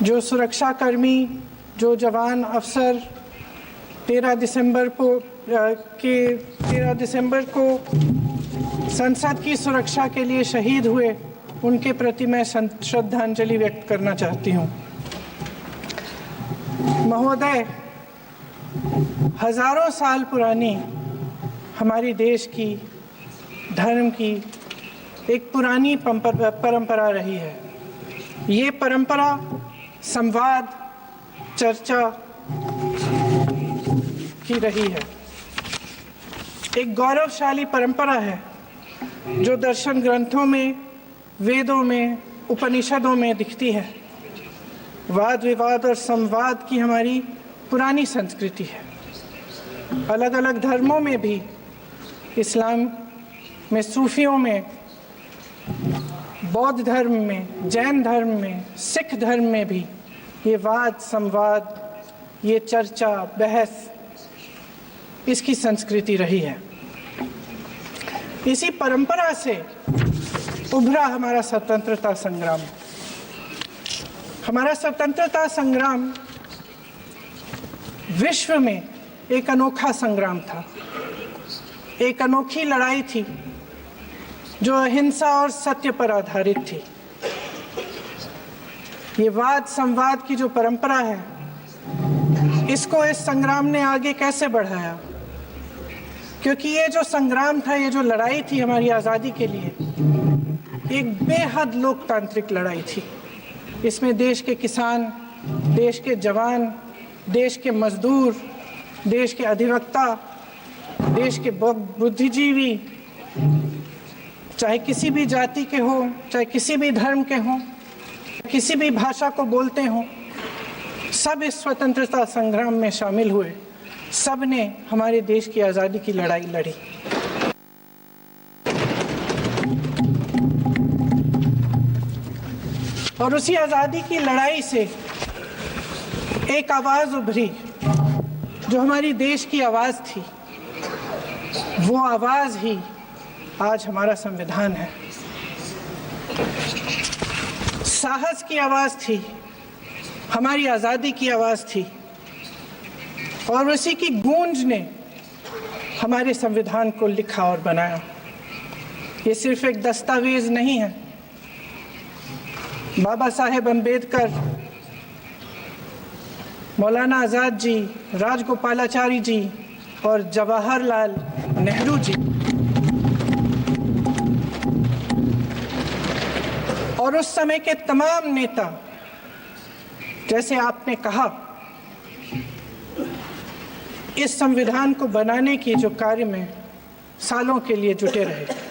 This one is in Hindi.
जो सुरक्षाकर्मी, जो जवान अफसर 13 दिसंबर को संसद की सुरक्षा के लिए शहीद हुए, उनके प्रति मैं श्रद्धांजलि व्यक्त करना चाहती हूँ। महोदय, हजारों साल पुरानी हमारी देश की, धर्म की एक पुरानी परंपरा रही है। ये परंपरा संवाद, चर्चा की रही है। एक गौरवशाली परंपरा है जो दर्शन ग्रंथों में, वेदों में, उपनिषदों में दिखती है। वाद विवाद और संवाद की हमारी पुरानी संस्कृति है। अलग अलग धर्मों में भी, इस्लाम में, सूफियों में, बौद्ध धर्म में, जैन धर्म में, सिख धर्म में भी ये वाद संवाद, ये चर्चा बहस, इसकी संस्कृति रही है। इसी परंपरा से उभरा हमारा स्वतंत्रता संग्राम। हमारा स्वतंत्रता संग्राम विश्व में एक अनोखा संग्राम था, एक अनोखी लड़ाई थी जो अहिंसा और सत्य पर आधारित थी। ये वाद संवाद की जो परंपरा है, इसको इस संग्राम ने आगे कैसे बढ़ाया? क्योंकि ये जो संग्राम था, ये जो लड़ाई थी हमारी आज़ादी के लिए, एक बेहद लोकतांत्रिक लड़ाई थी। इसमें देश के किसान, देश के जवान, देश के मजदूर, देश के अधिवक्ता, देश के बुद्धिजीवी, चाहे किसी भी जाति के हो, चाहे किसी भी धर्म के हों, किसी भी भाषा को बोलते हों, सब इस स्वतंत्रता संग्राम में शामिल हुए। सब ने हमारे देश की आज़ादी की लड़ाई लड़ी। और उसी आज़ादी की लड़ाई से एक आवाज़ उभरी जो हमारी देश की आवाज़ थी। वो आवाज़ ही आज हमारा संविधान है। साहस की आवाज़ थी, हमारी आज़ादी की आवाज़ थी, और उसी की गूंज ने हमारे संविधान को लिखा और बनाया। ये सिर्फ एक दस्तावेज नहीं है। बाबा साहेब अम्बेडकर, मौलाना आज़ाद जी, राजगोपालाचारी जी और जवाहरलाल नेहरू जी और उस समय के तमाम नेता, जैसे आपने कहा, इस संविधान को बनाने की जो कार्य में सालों के लिए जुटे रहे।